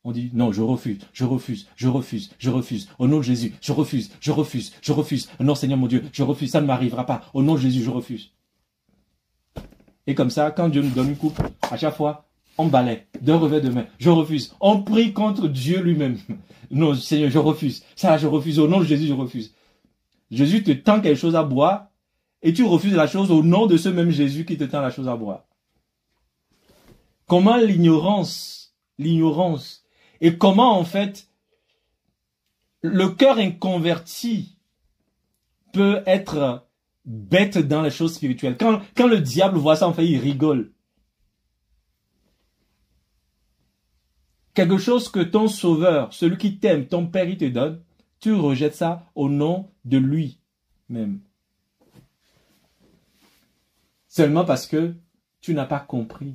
On dit non, je refuse, je refuse, je refuse, je refuse. Au nom de Jésus, je refuse, je refuse, je refuse. Non, Seigneur mon Dieu, je refuse, ça ne m'arrivera pas. Au nom de Jésus, je refuse. Et comme ça, quand Dieu nous donne une coupe, à chaque fois, on balaie d'un revers de main. Je refuse. On prie contre Dieu lui-même. Non, Seigneur, je refuse. Ça, je refuse. Au nom de Jésus, je refuse. Jésus te tend quelque chose à boire et tu refuses la chose au nom de ce même Jésus qui te tend la chose à boire. Comment l'ignorance, et comment en fait le cœur inconverti peut être bête dans les choses spirituelles. Quand le diable voit ça, en fait, il rigole. Quelque chose que ton sauveur, celui qui t'aime, ton Père, il te donne, tu rejettes ça au nom de lui-même. Seulement parce que tu n'as pas compris.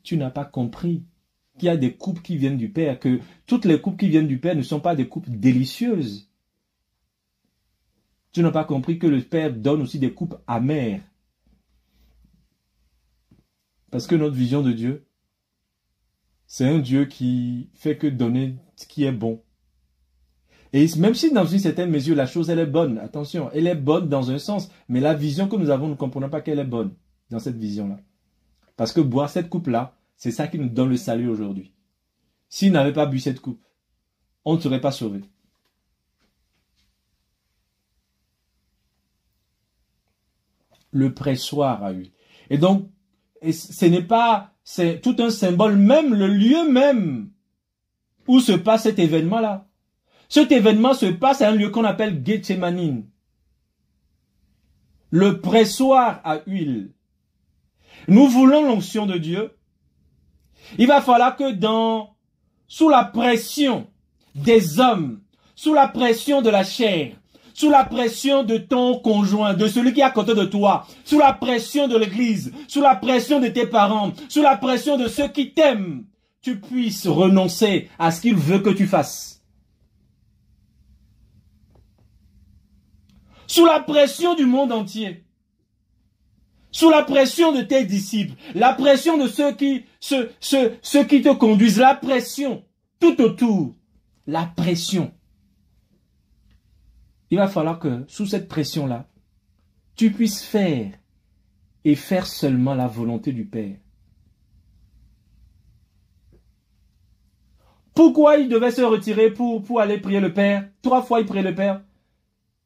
Tu n'as pas compris qu'il y a des coupes qui viennent du Père, que toutes les coupes qui viennent du Père ne sont pas des coupes délicieuses. Tu n'as pas compris que le Père donne aussi des coupes amères. Parce que notre vision de Dieu, c'est un Dieu qui fait que donner ce qui est bon. Et même si dans une certaine mesure, la chose, elle est bonne, attention, elle est bonne dans un sens, mais la vision que nous avons, nous ne comprenons pas qu'elle est bonne dans cette vision-là. Parce que boire cette coupe-là, c'est ça qui nous donne le salut aujourd'hui. S'il n'avait pas bu cette coupe, on ne serait pas sauvé. Le pressoir à huile. Et donc, ce n'est pas, c'est tout un symbole, même le lieu même où se passe cet événement-là. Cet événement se passe à un lieu qu'on appelle Gethsémani. Le pressoir à huile. Nous voulons l'onction de Dieu. Il va falloir que sous la pression des hommes, sous la pression de la chair, sous la pression de ton conjoint, de celui qui est à côté de toi, sous la pression de l'église, sous la pression de tes parents, sous la pression de ceux qui t'aiment, tu puisses renoncer à ce qu'il veut que tu fasses. sous la pression du monde entier, sous la pression de tes disciples, la pression de ceux qui te conduisent, la pression tout autour, la pression. Il va falloir que sous cette pression-là, tu puisses faire et faire seulement la volonté du Père. Pourquoi il devait se retirer pour aller prier le Père? 3 fois il priait le Père.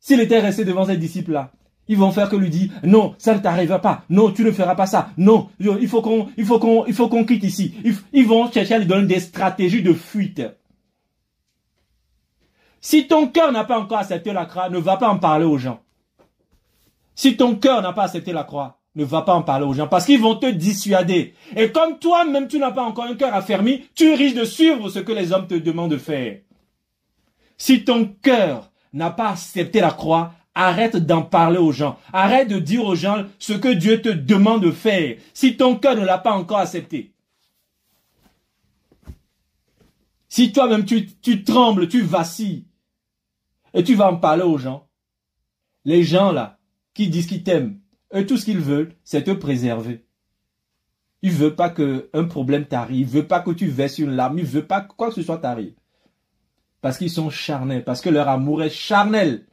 S'il était resté devant ses disciples-là, ils vont faire que lui dire, non, ça ne t'arrivera pas, non, tu ne feras pas ça, non, il faut qu'on quitte ici. Ils vont chercher à lui donner des stratégies de fuite. Si ton cœur n'a pas encore accepté la croix, ne va pas en parler aux gens. Si ton cœur n'a pas accepté la croix, ne va pas en parler aux gens, parce qu'ils vont te dissuader. Et comme toi-même, tu n'as pas encore un cœur affermi, tu risques de suivre ce que les hommes te demandent de faire. Si ton cœur n'a pas accepté la croix, arrête d'en parler aux gens. Arrête de dire aux gens ce que Dieu te demande de faire. Si ton cœur ne l'a pas encore accepté. Si toi-même tu trembles, tu vacilles, et tu vas en parler aux gens. Les gens là, qui disent qu'ils t'aiment, eux tout ce qu'ils veulent, c'est te préserver. Ils ne veulent pas qu'un problème t'arrive, ils ne veulent pas que tu verses une larme, ils ne veulent pas que quoi que ce soit t'arrive. Parce qu'ils sont charnels, parce que leur amour est charnel.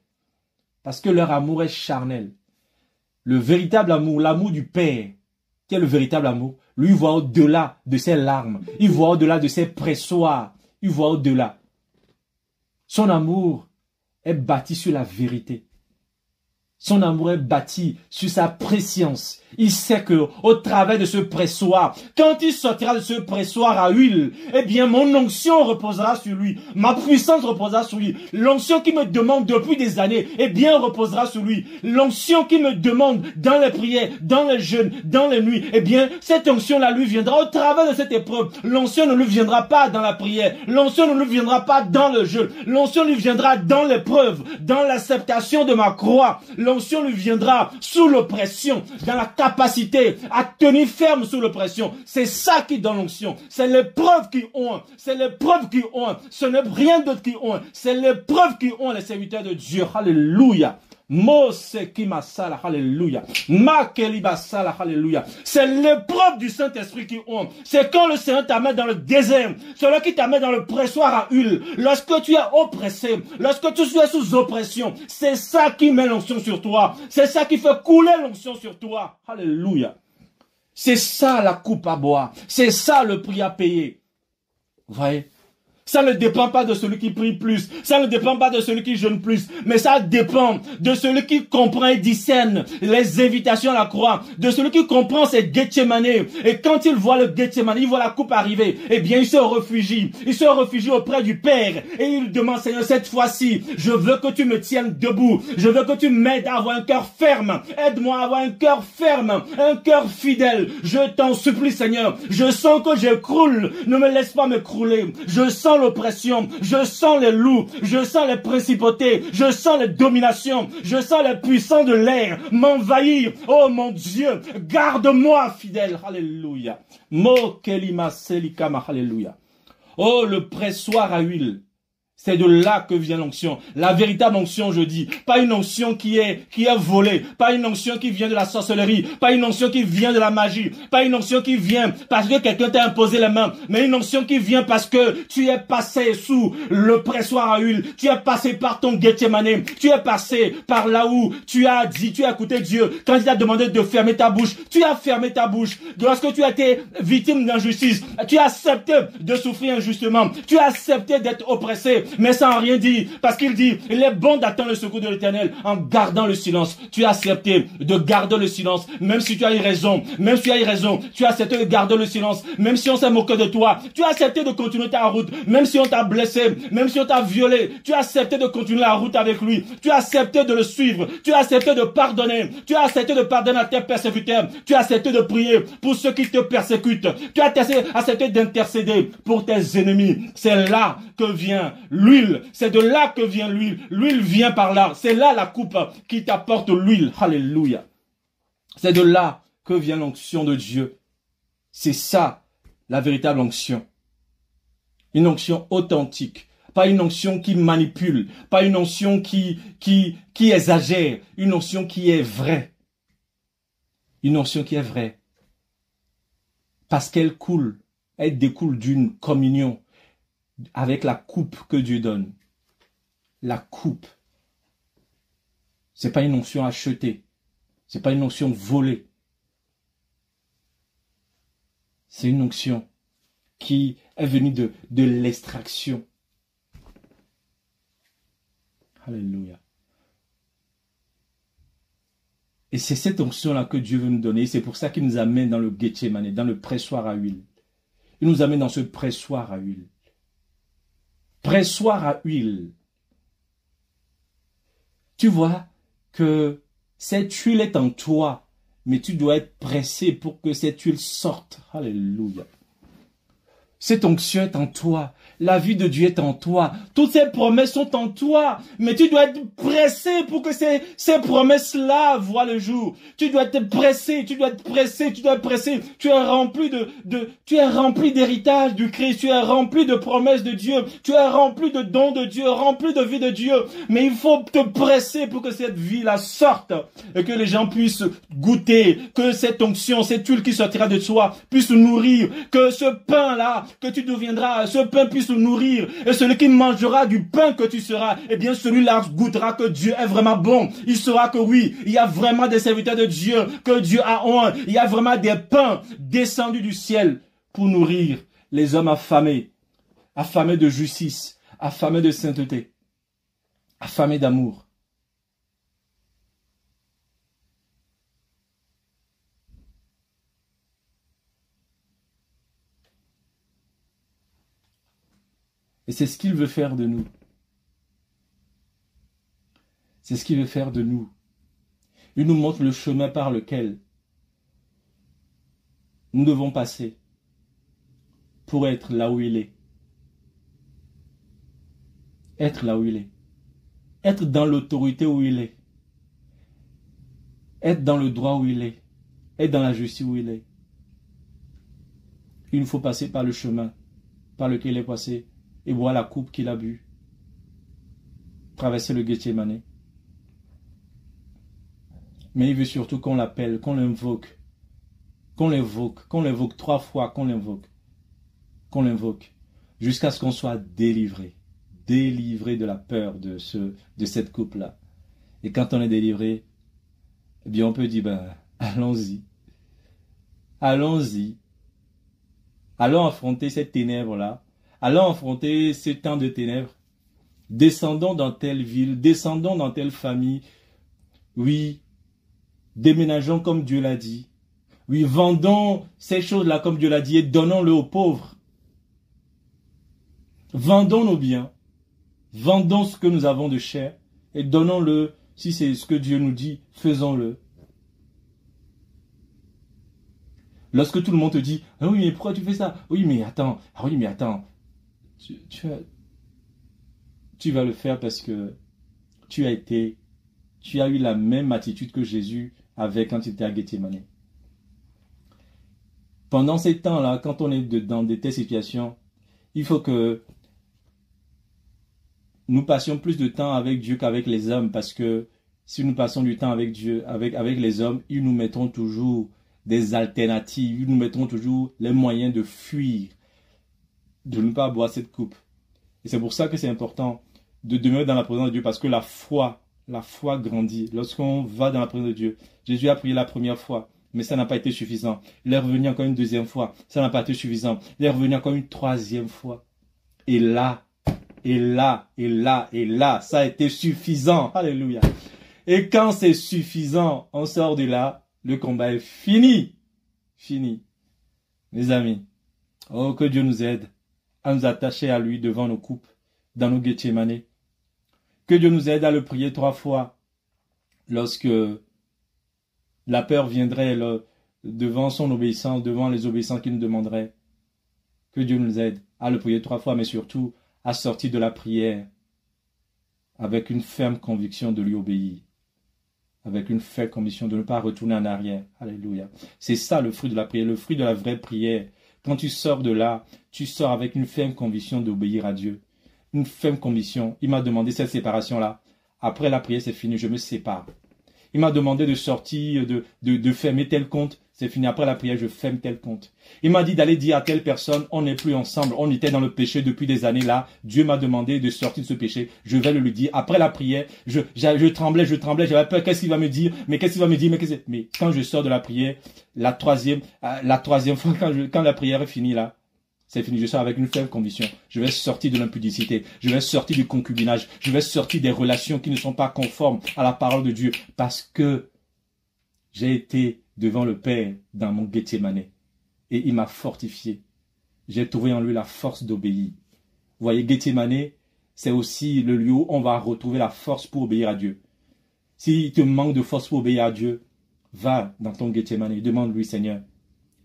Parce que leur amour est charnel. Le véritable amour, l'amour du Père, qui est le véritable amour, lui voit au-delà de ses larmes, il voit au-delà de ses pressoirs, il voit au-delà. Son amour est bâti sur la vérité. Son amour est bâti sur sa préscience. Il sait que au travers de ce pressoir, quand il sortira de ce pressoir à huile, eh bien mon onction reposera sur lui. Ma puissance reposera sur lui. L'onction qui me demande depuis des années, eh bien reposera sur lui. L'onction qui me demande dans les prières, dans les jeûnes, dans les nuits, eh bien cette onction-là lui viendra au travers de cette épreuve. L'onction ne lui viendra pas dans la prière. L'onction ne lui viendra pas dans le jeûne. L'onction lui viendra dans l'épreuve, dans l'acceptation de ma croix. L'onction lui viendra sous l'oppression, dans la capacité à tenir ferme sous l'oppression. C'est ça qui donne l'onction. C'est l'épreuve qui ont. C'est l'épreuve qui ont. Ce n'est rien d'autre qui ont. C'est l'épreuve qui ont les serviteurs de Dieu. Alléluia. Mose qui masala, alléluia. Ma kelibasala, alléluia. C'est l'épreuve du Saint-Esprit qui ont. C'est quand le Seigneur t'amène dans le désert, celui qui t'amène dans le pressoir à huile, lorsque tu es oppressé, lorsque tu es sous oppression, c'est ça qui met l'onction sur toi. C'est ça qui fait couler l'onction sur toi. Alléluia. C'est ça la coupe à boire. C'est ça le prix à payer. Vous voyez? Ça ne dépend pas de celui qui prie plus. Ça ne dépend pas de celui qui jeûne plus. Mais ça dépend de celui qui comprend et discerne les invitations à la croix. De celui qui comprend ses Gethsemane. Et quand il voit le Gethsemane, il voit la coupe arriver. Eh bien, il se réfugie. Il se réfugie auprès du Père. Et il demande, Seigneur, cette fois-ci, je veux que tu me tiennes debout. Je veux que tu m'aides à avoir un cœur ferme. Aide-moi à avoir un cœur ferme. Un cœur fidèle. Je t'en supplie, Seigneur. Je sens que j'écroule. Ne me laisse pas m'écrouler. Je sens l'oppression, je sens les loups, je sens les principautés, je sens les dominations, je sens les puissants de l'air m'envahir. Oh mon Dieu, garde-moi fidèle. Alléluia. Mo kelima selikama. Alléluia. Oh, le pressoir à huile. C'est de là que vient l'onction. La véritable onction, je dis. Pas une onction qui est volée. Pas une onction qui vient de la sorcellerie. Pas une onction qui vient de la magie. Pas une onction qui vient parce que quelqu'un t'a imposé les mains. Mais une onction qui vient parce que tu es passé sous le pressoir à huile. Tu es passé par ton Gethsemane. Tu es passé par là où tu as dit, tu as écouté Dieu. Quand il t'a demandé de fermer ta bouche, tu as fermé ta bouche. Lorsque tu as été victime d'injustice, tu as accepté de souffrir injustement. Tu as accepté d'être oppressé. Mais sans rien dire, parce qu'il dit, il est bon d'attendre le secours de l'Éternel en gardant le silence. Tu as accepté de garder le silence, même si tu as eu raison, même si tu as eu raison, tu as accepté de garder le silence, même si on s'est moqué de toi, tu as accepté de continuer ta route, même si on t'a blessé, même si on t'a violé, tu as accepté de continuer la route avec lui, tu as accepté de le suivre, tu as accepté de pardonner, tu as accepté de pardonner à tes persécuteurs, tu as accepté de prier pour ceux qui te persécutent, tu as accepté d'intercéder pour tes ennemis. C'est là que vient l'huile, c'est de là que vient l'huile. L'huile vient par là. C'est là la coupe qui t'apporte l'huile. Alléluia. C'est de là que vient l'onction de Dieu. C'est ça, la véritable onction. Une onction authentique. pas une onction qui manipule, pas une onction qui exagère, une onction qui est vraie. Une onction qui est vraie. Parce qu'elle coule, elle découle d'une communion avec la coupe que Dieu donne. La coupe. C'est pas une onction achetée. C'est pas une onction volée. C'est une onction qui est venue de l'extraction. Alléluia. Et c'est cette onction-là que Dieu veut nous donner. C'est pour ça qu'il nous amène dans le Gethsémani, dans le pressoir à huile. Il nous amène dans ce pressoir à huile. Pressoir à huile. Tu vois que cette huile est en toi, mais tu dois être pressé pour que cette huile sorte. Alléluia. Cette onction est en toi. La vie de Dieu est en toi. Toutes ces promesses sont en toi. Mais tu dois être pressé pour que ces promesses-là voient le jour. Tu dois être pressé, tu dois être pressé, tu dois être pressé. Tu es rempli tu es rempli d'héritage du Christ. Tu es rempli de promesses de Dieu. Tu es rempli de dons de Dieu, rempli de vie de Dieu. Mais il faut te presser pour que cette vie-là sorte. Et que les gens puissent goûter. Que cette onction, cette huile qui sortira de toi puisse nourrir. Que ce pain-là, que tu deviendras, ce pain puisse nourrir, et celui qui mangera du pain que tu seras, eh bien celui-là goûtera que Dieu est vraiment bon. Il saura que oui, il y a vraiment des serviteurs de Dieu, que Dieu a honte. Il y a vraiment des pains descendus du ciel pour nourrir les hommes affamés de justice, affamés de sainteté, affamés d'amour. Et c'est ce qu'il veut faire de nous. C'est ce qu'il veut faire de nous. Il nous montre le chemin par lequel nous devons passer pour être là où il est. Être là où il est. Être dans l'autorité où il est. Être dans le droit où il est. Être dans la justice où il est. Il nous faut passer par le chemin par lequel il est passé et boire la coupe qu'il a bu. Traverser le Gethsémani. Mais il veut surtout qu'on l'appelle, qu'on l'invoque. Qu'on l'invoque 3 fois, qu'on l'invoque. Jusqu'à ce qu'on soit délivré. Délivré de la peur de cette coupe-là. Et quand on est délivré, eh bien on peut dire, allons-y. Allons-y. Allons affronter cette ténèbre-là. Allons affronter ce temps de ténèbres. Descendons dans telle ville, descendons dans telle famille. Oui, déménageons comme Dieu l'a dit. Oui, vendons ces choses-là comme Dieu l'a dit et donnons-le aux pauvres. Vendons nos biens. Vendons ce que nous avons de cher et donnons-le. Si c'est ce que Dieu nous dit, faisons-le. Lorsque tout le monde te dit, ah oui, mais pourquoi tu fais ça? Oui, mais attends. Ah oui, mais attends. Tu vas le faire parce que tu as eu la même attitude que Jésus avait quand il était à Gethsémani. Pendant ces temps-là, quand on est dans de telles situations, il faut que nous passions plus de temps avec Dieu qu'avec les hommes, parce que si nous passons du temps avec Dieu, avec les hommes, ils nous mettront toujours des alternatives, ils nous mettront toujours les moyens de fuir, de ne pas boire cette coupe. Et c'est pour ça que c'est important de demeurer dans la présence de Dieu, parce que la foi grandit. Lorsqu'on va dans la présence de Dieu, Jésus a prié la première fois, mais ça n'a pas été suffisant. Il est revenu encore une deuxième fois, ça n'a pas été suffisant. Il est revenu encore une troisième fois. Et là, ça a été suffisant. Alléluia. Et quand c'est suffisant, on sort de là, le combat est fini. Fini. Mes amis, oh, que Dieu nous aide à nous attacher à lui devant nos coupes, dans nos Gethsémani. Que Dieu nous aide à le prier 3 fois lorsque la peur viendrait devant son obéissance, devant les obéissances qu'il nous demanderait. Que Dieu nous aide à le prier 3 fois, mais surtout à sortir de la prière avec une ferme conviction de lui obéir. Avec une ferme conviction de ne pas retourner en arrière. Alléluia. C'est ça le fruit de la prière, le fruit de la vraie prière. Quand tu sors de là, tu sors avec une ferme conviction d'obéir à Dieu. une ferme conviction. Il m'a demandé cette séparation-là. Après la prière, c'est fini, je me sépare. Il m'a demandé de sortir, de fermer tel compte. C'est fini. Après la prière, je ferme tel compte. Il m'a dit d'aller dire à telle personne, on n'est plus ensemble. On était dans le péché depuis des années là. Dieu m'a demandé de sortir de ce péché. Je vais le lui dire. Après la prière, je tremblais. J'avais peur. Qu'est-ce qu'il va me dire? Mais qu'est-ce qu'il va me dire? Mais quand je sors de la prière, la troisième fois, quand la prière est finie là, c'est fini, je sors avec une ferme conviction. Je vais sortir de l'impudicité. Je vais sortir du concubinage. Je vais sortir des relations qui ne sont pas conformes à la parole de Dieu. Parce que j'ai été devant le Père dans mon Gethsémane. Et il m'a fortifié. J'ai trouvé en lui la force d'obéir. Vous voyez, Gethsémane, c'est aussi le lieu où on va retrouver la force pour obéir à Dieu. S'il te manque de force pour obéir à Dieu, va dans ton Gethsémane. Demande-lui, Seigneur,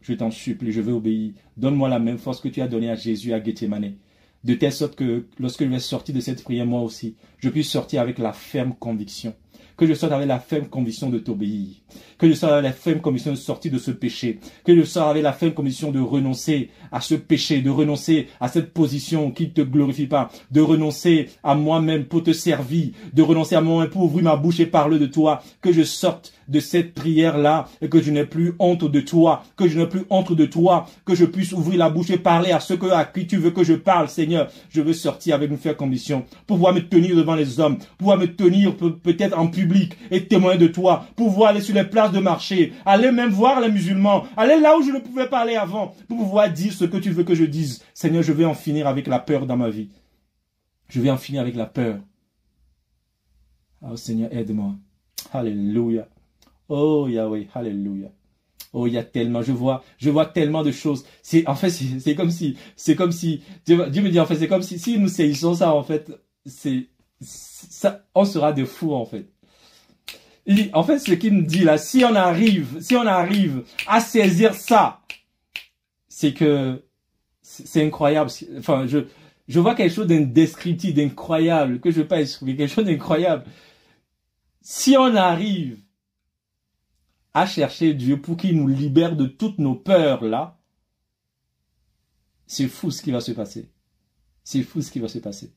je t'en supplie, je veux obéir. Donne-moi la même force que tu as donnée à Jésus à Gethsémane. De telle sorte que lorsque je vais sortir de cette prière, moi aussi, je puisse sortir avec la ferme conviction. Que je sorte avec la ferme conviction de t'obéir. Que je sorte avec la ferme conviction de sortir de ce péché. Que je sorte avec la ferme conviction de renoncer à ce péché, de renoncer à cette position qui ne te glorifie pas, de renoncer à moi-même pour te servir, de renoncer à moi-même pour ouvrir ma bouche et parler de toi. Que je sorte de cette prière-là et que je n'ai plus honte de toi, que je n'ai plus honte de toi, que je puisse ouvrir la bouche et parler à à qui tu veux que je parle, Seigneur. Je veux sortir avec une ferme conviction, pour pouvoir me tenir devant les hommes, pouvoir me tenir peut-être en public et témoigner de toi, pouvoir aller sur les places de marché, aller même voir les musulmans, aller là où je ne pouvais pas aller avant, pour pouvoir dire ce que tu veux que je dise. Seigneur, je vais en finir avec la peur dans ma vie. Je vais en finir avec la peur. Oh Seigneur, aide-moi. Alléluia. Oh Yahweh, alléluia. Oh, il y a tellement, je vois tellement de choses. En fait, c'est comme si, Dieu me dit, en fait, c'est comme si nous saisissons ça, en fait, ça, on sera des fous, en fait. En fait, ce qu'il me dit là, si on arrive à saisir ça, c'est que, c'est incroyable. Enfin, je vois quelque chose d'indescriptible, d'incroyable, que je ne vais pas expliquer, quelque chose d'incroyable. Si on arrive à chercher Dieu pour qu'il nous libère de toutes nos peurs là, c'est fou ce qui va se passer. C'est fou ce qui va se passer.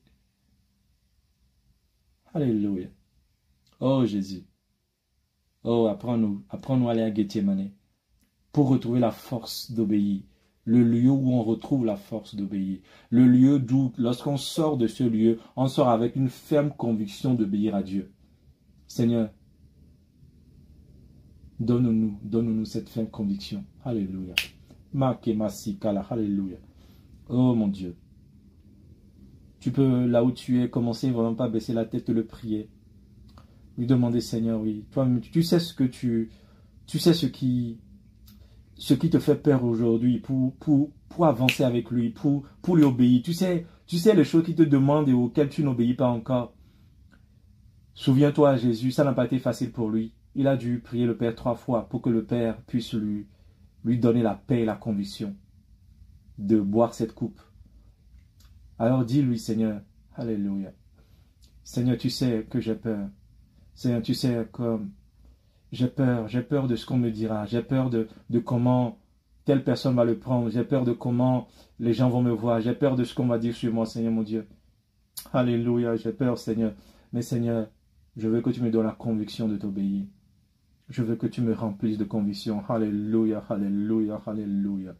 Alléluia. Oh Jésus. Oh, apprends-nous à aller à Gethsémane pour retrouver la force d'obéir. Le lieu où on retrouve la force d'obéir. Le lieu d'où, lorsqu'on sort de ce lieu, on sort avec une ferme conviction d'obéir à Dieu. Seigneur, donne-nous cette ferme conviction. Alléluia. Alléluia. Oh mon Dieu. Tu peux, là où tu es, commencer vraiment pas baisser la tête, le prier. Lui demander, Seigneur, oui. Toi, tu sais ce qui te fait peur aujourd'hui pour avancer avec lui, pour lui obéir. Tu sais les choses qu'il te demande et auxquelles tu n'obéis pas encore. Souviens-toi, Jésus, ça n'a pas été facile pour lui. Il a dû prier le Père 3 fois pour que le Père puisse lui donner la paix et la conviction de boire cette coupe. Alors dis-lui, Seigneur, alléluia. Seigneur, tu sais que j'ai peur. Seigneur, tu sais comme j'ai peur de ce qu'on me dira. J'ai peur de comment telle personne va le prendre. J'ai peur de comment les gens vont me voir. J'ai peur de ce qu'on va dire sur moi, Seigneur mon Dieu. Alléluia, j'ai peur, Seigneur. Mais Seigneur, je veux que tu me donnes la conviction de t'obéir. Je veux que tu me remplisses de conviction. Alléluia, alléluia, alléluia.